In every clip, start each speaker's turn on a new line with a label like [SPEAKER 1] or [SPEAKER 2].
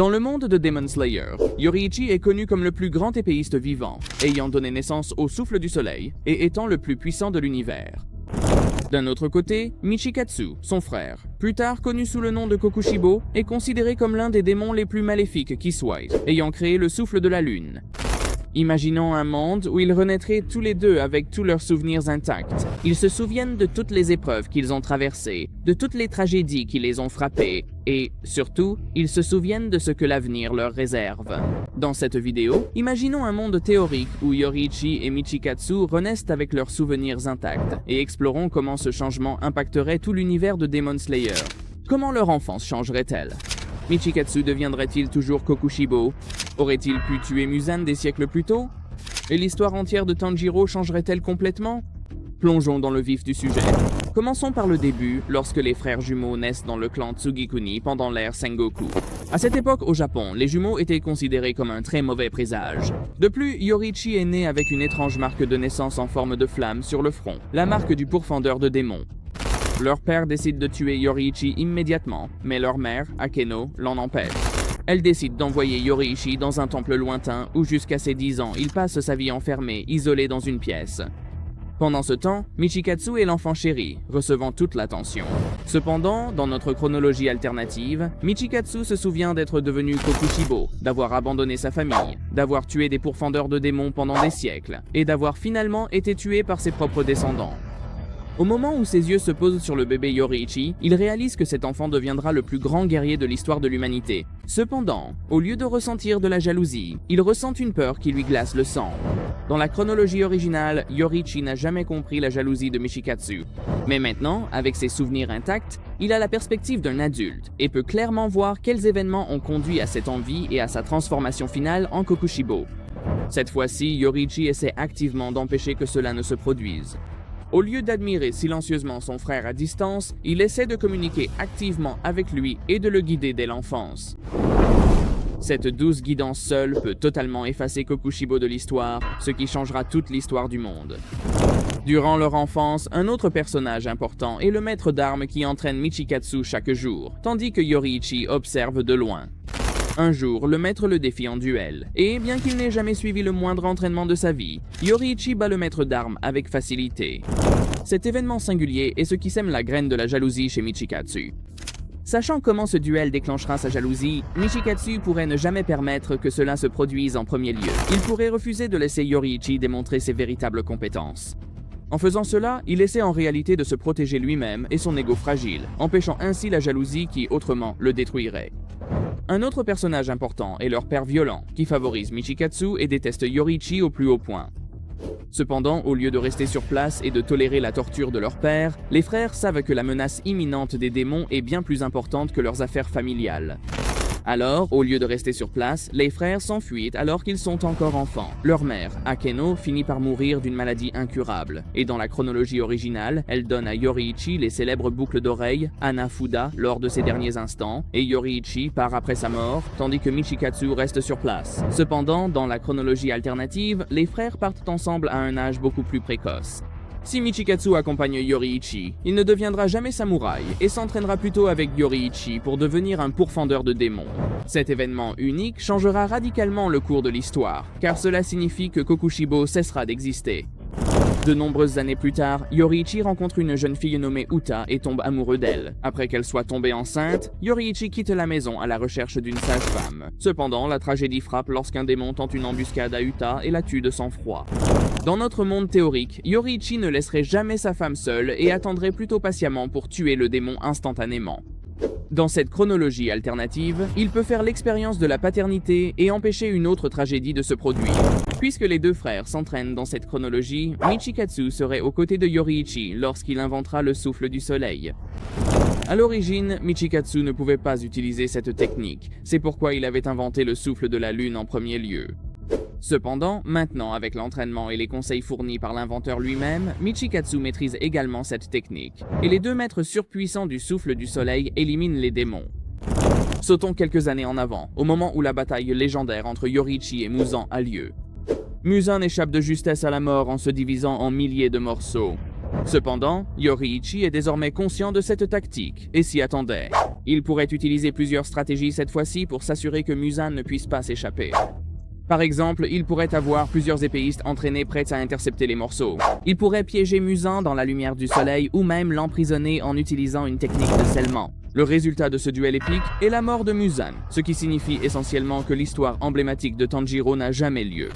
[SPEAKER 1] Dans le monde de Demon Slayer, Yoriichi est connu comme le plus grand épéiste vivant, ayant donné naissance au souffle du soleil et étant le plus puissant de l'univers. D'un autre côté, Michikatsu, son frère, plus tard connu sous le nom de Kokushibo, est considéré comme l'un des démons les plus maléfiques qui soient, ayant créé le souffle de la lune. Imaginons un monde où ils renaîtraient tous les deux avec tous leurs souvenirs intacts. Ils se souviennent de toutes les épreuves qu'ils ont traversées, de toutes les tragédies qui les ont frappés, et, surtout, ils se souviennent de ce que l'avenir leur réserve. Dans cette vidéo, imaginons un monde théorique où Yoriichi et Michikatsu renaissent avec leurs souvenirs intacts, et explorons comment ce changement impacterait tout l'univers de Demon Slayer. Comment leur enfance changerait-elle? Michikatsu deviendrait-il toujours Kokushibo? Aurait-il pu tuer Muzan des siècles plus tôt? Et l'histoire entière de Tanjiro changerait-elle complètement? Plongeons dans le vif du sujet. Commençons par le début, lorsque les frères jumeaux naissent dans le clan Tsugikuni pendant l'ère Sengoku. À cette époque, au Japon, les jumeaux étaient considérés comme un très mauvais présage. De plus, Yoriichi est né avec une étrange marque de naissance en forme de flamme sur le front, la marque du pourfendeur de démons. Leur père décide de tuer Yoriichi immédiatement, mais leur mère, Akeno, l'en empêche. Elle décide d'envoyer Yoriichi dans un temple lointain où jusqu'à ses 10 ans, il passe sa vie enfermé, isolé dans une pièce. Pendant ce temps, Michikatsu est l'enfant chéri, recevant toute l'attention. Cependant, dans notre chronologie alternative, Michikatsu se souvient d'être devenu Kokushibo, d'avoir abandonné sa famille, d'avoir tué des pourfendeurs de démons pendant des siècles, et d'avoir finalement été tué par ses propres descendants. Au moment où ses yeux se posent sur le bébé Yoriichi, il réalise que cet enfant deviendra le plus grand guerrier de l'histoire de l'humanité. Cependant, au lieu de ressentir de la jalousie, il ressent une peur qui lui glace le sang. Dans la chronologie originale, Yoriichi n'a jamais compris la jalousie de Michikatsu. Mais maintenant, avec ses souvenirs intacts, il a la perspective d'un adulte et peut clairement voir quels événements ont conduit à cette envie et à sa transformation finale en Kokushibo. Cette fois-ci, Yoriichi essaie activement d'empêcher que cela ne se produise. Au lieu d'admirer silencieusement son frère à distance, il essaie de communiquer activement avec lui et de le guider dès l'enfance. Cette douce guidance seule peut totalement effacer Kokushibo de l'histoire, ce qui changera toute l'histoire du monde. Durant leur enfance, un autre personnage important est le maître d'armes qui entraîne Michikatsu chaque jour, tandis que Yoriichi observe de loin. Un jour, le maître le défie en duel, et bien qu'il n'ait jamais suivi le moindre entraînement de sa vie, Yoriichi bat le maître d'armes avec facilité. Cet événement singulier est ce qui sème la graine de la jalousie chez Michikatsu. Sachant comment ce duel déclenchera sa jalousie, Michikatsu pourrait ne jamais permettre que cela se produise en premier lieu. Il pourrait refuser de laisser Yoriichi démontrer ses véritables compétences. En faisant cela, il essaie en réalité de se protéger lui-même et son ego fragile, empêchant ainsi la jalousie qui, autrement, le détruirait. Un autre personnage important est leur père violent, qui favorise Michikatsu et déteste Yoriichi au plus haut point. Cependant, au lieu de rester sur place et de tolérer la torture de leur père, les frères savent que la menace imminente des démons est bien plus importante que leurs affaires familiales. Alors, au lieu de rester sur place, les frères s'enfuient alors qu'ils sont encore enfants. Leur mère, Akeno, finit par mourir d'une maladie incurable, et dans la chronologie originale, elle donne à Yoriichi les célèbres boucles d'oreilles, Hanafuda, lors de ses derniers instants, et Yoriichi part après sa mort, tandis que Michikatsu reste sur place. Cependant, dans la chronologie alternative, les frères partent ensemble à un âge beaucoup plus précoce. Si Michikatsu accompagne Yoriichi, il ne deviendra jamais samouraï et s'entraînera plutôt avec Yoriichi pour devenir un pourfendeur de démons. Cet événement unique changera radicalement le cours de l'histoire, car cela signifie que Kokushibo cessera d'exister. De nombreuses années plus tard, Yoriichi rencontre une jeune fille nommée Uta et tombe amoureux d'elle. Après qu'elle soit tombée enceinte, Yoriichi quitte la maison à la recherche d'une sage-femme. Cependant, la tragédie frappe lorsqu'un démon tente une embuscade à Uta et la tue de sang-froid. Dans notre monde théorique, Yoriichi ne laisserait jamais sa femme seule et attendrait plutôt patiemment pour tuer le démon instantanément. Dans cette chronologie alternative, il peut faire l'expérience de la paternité et empêcher une autre tragédie de se produire. Puisque les deux frères s'entraînent dans cette chronologie, Michikatsu serait aux côtés de Yoriichi lorsqu'il inventera le souffle du soleil. À l'origine, Michikatsu ne pouvait pas utiliser cette technique, c'est pourquoi il avait inventé le souffle de la lune en premier lieu. Cependant, maintenant avec l'entraînement et les conseils fournis par l'inventeur lui-même, Michikatsu maîtrise également cette technique, et les deux maîtres surpuissants du souffle du soleil éliminent les démons. Sautons quelques années en avant, au moment où la bataille légendaire entre Yoriichi et Muzan a lieu. Muzan échappe de justesse à la mort en se divisant en milliers de morceaux. Cependant, Yoriichi est désormais conscient de cette tactique et s'y attendait. Il pourrait utiliser plusieurs stratégies cette fois-ci pour s'assurer que Muzan ne puisse pas s'échapper. Par exemple, il pourrait avoir plusieurs épéistes entraînés prêts à intercepter les morceaux. Il pourrait piéger Muzan dans la lumière du soleil ou même l'emprisonner en utilisant une technique de scellement. Le résultat de ce duel épique est la mort de Muzan, ce qui signifie essentiellement que l'histoire emblématique de Tanjiro n'a jamais lieu.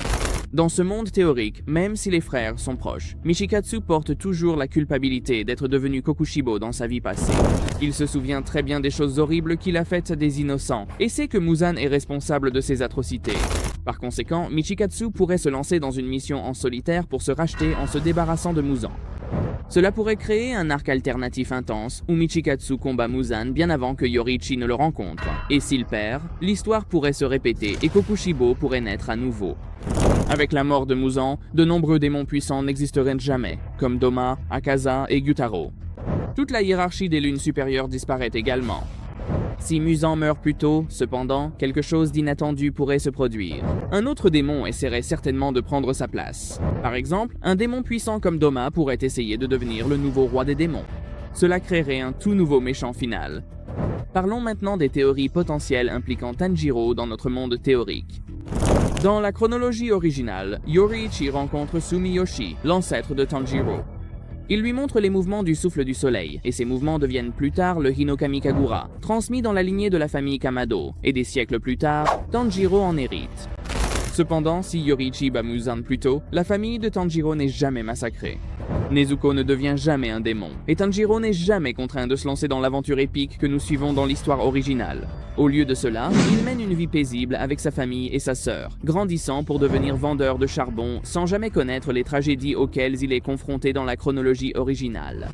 [SPEAKER 1] Dans ce monde théorique, même si les frères sont proches, Michikatsu porte toujours la culpabilité d'être devenu Kokushibo dans sa vie passée. Il se souvient très bien des choses horribles qu'il a faites des innocents et sait que Muzan est responsable de ces atrocités. Par conséquent, Michikatsu pourrait se lancer dans une mission en solitaire pour se racheter en se débarrassant de Muzan. Cela pourrait créer un arc alternatif intense où Michikatsu combat Muzan bien avant que Yoriichi ne le rencontre. Et s'il perd, l'histoire pourrait se répéter et Kokushibo pourrait naître à nouveau. Avec la mort de Muzan, de nombreux démons puissants n'existeraient jamais, comme Doma, Akaza et Gyutaro. Toute la hiérarchie des lunes supérieures disparaît également. Si Muzan meurt plus tôt, cependant, quelque chose d'inattendu pourrait se produire. Un autre démon essaierait certainement de prendre sa place. Par exemple, un démon puissant comme Doma pourrait essayer de devenir le nouveau roi des démons. Cela créerait un tout nouveau méchant final. Parlons maintenant des théories potentielles impliquant Tanjiro dans notre monde théorique. Dans la chronologie originale, Yoriichi rencontre Sumiyoshi, l'ancêtre de Tanjiro. Il lui montre les mouvements du souffle du soleil, et ces mouvements deviennent plus tard le Hinokami Kagura, transmis dans la lignée de la famille Kamado, et des siècles plus tard, Tanjiro en hérite. Cependant, si Yoriichi bat Muzan plus tôt, la famille de Tanjiro n'est jamais massacrée. Nezuko ne devient jamais un démon, et Tanjiro n'est jamais contraint de se lancer dans l'aventure épique que nous suivons dans l'histoire originale. Au lieu de cela, il mène une vie paisible avec sa famille et sa sœur, grandissant pour devenir vendeur de charbon sans jamais connaître les tragédies auxquelles il est confronté dans la chronologie originale.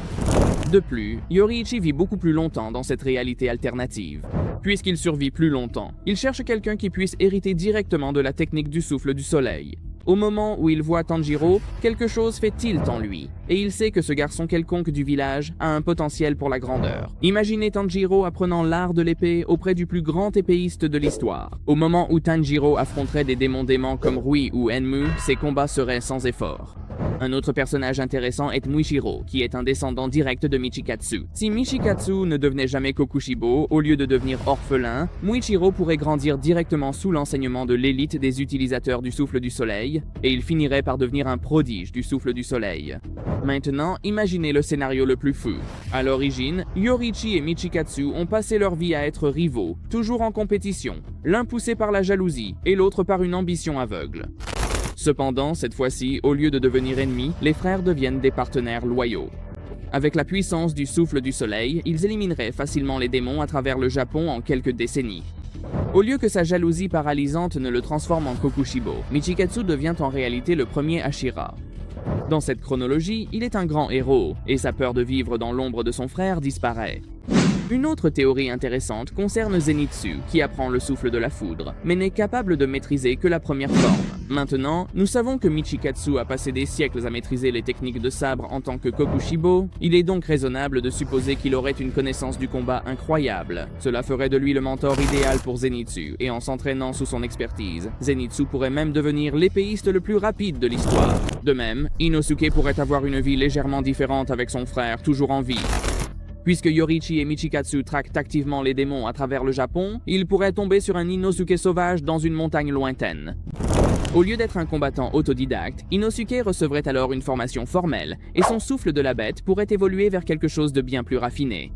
[SPEAKER 1] De plus, Yoriichi vit beaucoup plus longtemps dans cette réalité alternative. Puisqu'il survit plus longtemps, il cherche quelqu'un qui puisse hériter directement de la technique du souffle du soleil. Au moment où il voit Tanjiro, quelque chose fait tilt en lui, et il sait que ce garçon quelconque du village a un potentiel pour la grandeur. Imaginez Tanjiro apprenant l'art de l'épée auprès du plus grand épéiste de l'histoire. Au moment où Tanjiro affronterait des démons déments comme Rui ou Enmu, ses combats seraient sans effort. Un autre personnage intéressant est Muichiro, qui est un descendant direct de Michikatsu. Si Michikatsu ne devenait jamais Kokushibo, au lieu de devenir orphelin, Muichiro pourrait grandir directement sous l'enseignement de l'élite des utilisateurs du souffle du soleil, et il finirait par devenir un prodige du souffle du soleil. Maintenant, imaginez le scénario le plus fou. À l'origine, Yoriichi et Michikatsu ont passé leur vie à être rivaux, toujours en compétition, l'un poussé par la jalousie et l'autre par une ambition aveugle. Cependant, cette fois-ci, au lieu de devenir ennemis, les frères deviennent des partenaires loyaux. Avec la puissance du souffle du soleil, ils élimineraient facilement les démons à travers le Japon en quelques décennies. Au lieu que sa jalousie paralysante ne le transforme en Kokushibo, Michikatsu devient en réalité le premier Hashira. Dans cette chronologie, il est un grand héros, et sa peur de vivre dans l'ombre de son frère disparaît. Une autre théorie intéressante concerne Zenitsu, qui apprend le souffle de la foudre, mais n'est capable de maîtriser que la première forme. Maintenant, nous savons que Michikatsu a passé des siècles à maîtriser les techniques de sabre en tant que Kokushibo, il est donc raisonnable de supposer qu'il aurait une connaissance du combat incroyable. Cela ferait de lui le mentor idéal pour Zenitsu, et en s'entraînant sous son expertise, Zenitsu pourrait même devenir l'épéiste le plus rapide de l'histoire. De même, Inosuke pourrait avoir une vie légèrement différente avec son frère, toujours en vie. Puisque Yoriichi et Michikatsu traquent activement les démons à travers le Japon, ils pourraient tomber sur un Inosuke sauvage dans une montagne lointaine. Au lieu d'être un combattant autodidacte, Inosuke recevrait alors une formation formelle, et son souffle de la bête pourrait évoluer vers quelque chose de bien plus raffiné.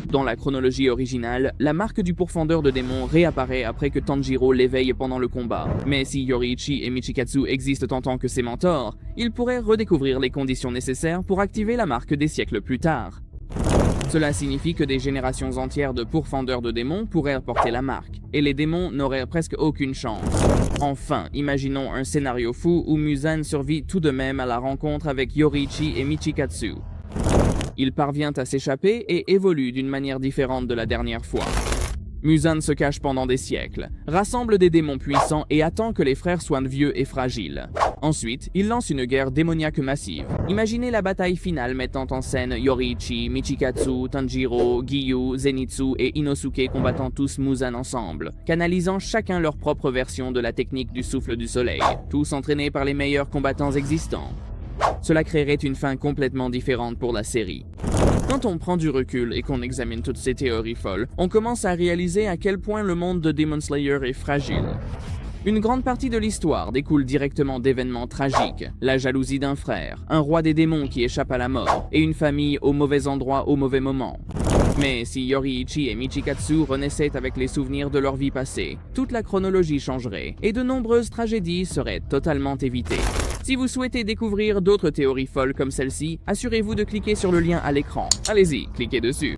[SPEAKER 1] Dans la chronologie originale, la marque du pourfendeur de démons réapparaît après que Tanjiro l'éveille pendant le combat. Mais si Yoriichi et Michikatsu existent en tant que ses mentors, ils pourraient redécouvrir les conditions nécessaires pour activer la marque des siècles plus tard. Cela signifie que des générations entières de pourfendeurs de démons pourraient porter la marque, et les démons n'auraient presque aucune chance. Enfin, imaginons un scénario fou où Muzan survit tout de même à la rencontre avec Yoriichi et Michikatsu. Il parvient à s'échapper et évolue d'une manière différente de la dernière fois. Muzan se cache pendant des siècles, rassemble des démons puissants et attend que les frères soient vieux et fragiles. Ensuite, il lance une guerre démoniaque massive. Imaginez la bataille finale mettant en scène Yoriichi, Michikatsu, Tanjiro, Giyu, Zenitsu et Inosuke combattant tous Muzan ensemble, canalisant chacun leur propre version de la technique du souffle du soleil, tous entraînés par les meilleurs combattants existants. Cela créerait une fin complètement différente pour la série. Quand on prend du recul et qu'on examine toutes ces théories folles, on commence à réaliser à quel point le monde de Demon Slayer est fragile. Une grande partie de l'histoire découle directement d'événements tragiques, la jalousie d'un frère, un roi des démons qui échappe à la mort, et une famille au mauvais endroit au mauvais moment. Mais si Yoriichi et Michikatsu renaissaient avec les souvenirs de leur vie passée, toute la chronologie changerait, et de nombreuses tragédies seraient totalement évitées. Si vous souhaitez découvrir d'autres théories folles comme celle-ci, assurez-vous de cliquer sur le lien à l'écran. Allez-y, cliquez dessus.